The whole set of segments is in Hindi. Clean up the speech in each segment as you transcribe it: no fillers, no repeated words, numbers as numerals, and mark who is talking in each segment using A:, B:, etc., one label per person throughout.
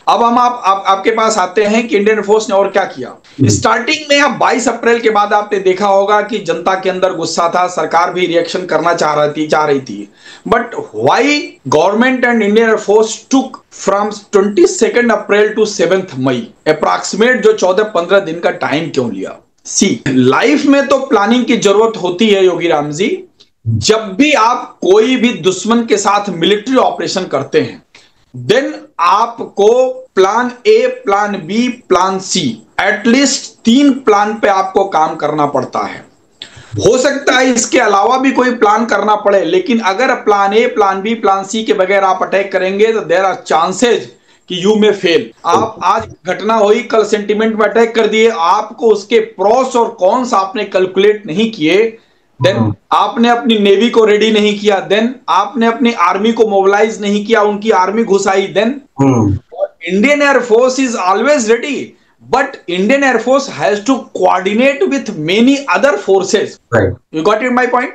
A: अब हम आपके पास आते हैं कि इंडियन एयरफोर्स ने और क्या किया। स्टार्टिंग में अब 22 अप्रैल के बाद आपने देखा होगा कि जनता के अंदर गुस्सा था, सरकार भी रिएक्शन करना चाह रही थी। But why government and Indian air force took from 22 April to 7 May approximate जो 14-15 दिन का टाइम क्यों लिया? सी, लाइफ में तो प्लानिंग की जरूरत होती है योगी राम जी। जब भी आप कोई भी दुश्मन के साथ मिलिट्री ऑपरेशन करते हैं, देन आपको plan A, plan B, plan C, at least 3 plan पे आपको काम करना पड़ता है। हो सकता है इसके अलावा भी कोई प्लान करना पड़े, लेकिन अगर plan A, plan B, plan C के बगैर आप अटैक करेंगे तो देयर आर चांसेस कि यू में फेल। आप आज घटना हुई, कल सेंटिमेंट में अटैक कर दिए, आपको उसके प्रोस और कॉन्स आपने कैलकुलेट नहीं किए, देन आपने अपनी नेवी को रेडी नहीं किया, देन आपने अपनी आर्मी को मोबिलाइज नहीं किया, उनकी आर्मी घुसाई, then Indian air force is always ready, but Indian air force has to coordinate with many other forces. You got it my point?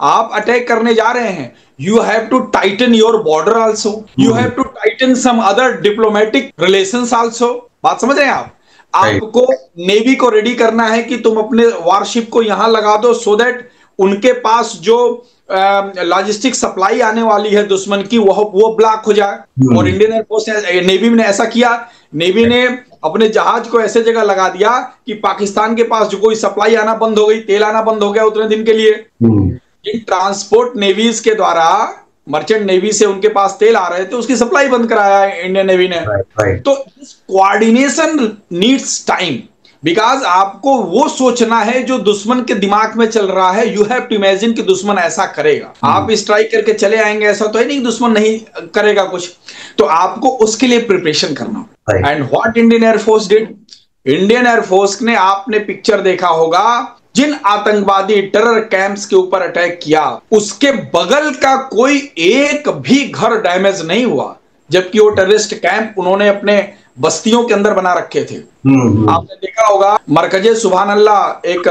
A: आप अटैक करने जा रहे हैं, you have to tighten your border also, you have to tighten some other diplomatic relations also. बात समझ रहे हैं आप? आपको नेवी को रेडी करना है कि तुम अपने वारशिप को यहां लगा दो, सो दैट उनके पास जो लॉजिस्टिक सप्लाई आने वाली है दुश्मन की वो ब्लॉक हो जाए। और इंडियन एयरफोर्स ने, नेवी ने ऐसा किया। नेवी ने अपने जहाज को ऐसे जगह लगा दिया कि पाकिस्तान के पास जो कोई सप्लाई आना बंद हो गई, तेल आना बंद हो गया उतने दिन के लिए। इन ट्रांसपोर्ट नेवीज के द्वारा, मर्चेंट नेवी से उनके पास तेल आ रहे थे, उसकी सप्लाई बंद कराया है इंडियन नेवी ने। तो कोऑर्डिनेशन नीड्स टाइम, बिकॉज आपको वो सोचना है जो दुश्मन के दिमाग में चल रहा है। यू हैव टू इमेजिन कि दुश्मन ऐसा करेगा, आप स्ट्राइक करके चले आएंगे, ऐसा तो है नहीं दुश्मन नहीं करेगा कुछ, तो आपको उसके लिए प्रिपरेशन करना। And what Indian air force did? Indian air force ने, आपने पिक्चर देखा होगा, जिन आतंकवादी टेरर कैंप्स के ऊपर अटैक किया, उसके बगल का कोई एक भी घर डैमेज नहीं हुआ, जबकि वो टेररिस्ट कैंप उन्होंने अपने बस्तियों के अंदर बना रखे थे। आपने देखा होगा मरकजे सुभान अल्लाह एक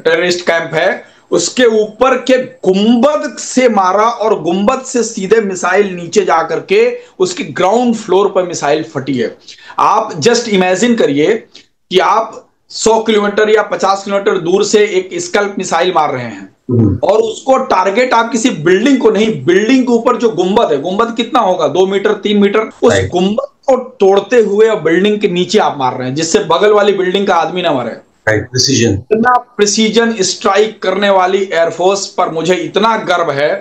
A: टेररिस्ट कैंप है, उसके ऊपर के गुंबद से मारा और गुंबद से सीधे मिसाइल नीचे जाकर के उसकी ग्राउंड फ्लोर पर मिसाइल फटी है। आप जस्ट इमेजिन करिए कि आप 100 किलोमीटर या 50 किलोमीटर दूर से एक स्कल्प मिसाइल मार रहे हैं और उसको टारगेट आप किसी बिल्डिंग को नहीं, बिल्डिंग के ऊपर जो गुंबद है, गुंबद कितना होगा, 2 मीटर 3 मीटर, उस गुंबद को तोड़ते हुए बिल्डिंग के नीचे आप मार रहे हैं, जिससे बगल वाली बिल्डिंग का आदमी ना मरे। प्रिसीजन, इतना प्रिसीजन स्ट्राइक करने वाली एयरफोर्स पर मुझे इतना गर्व है।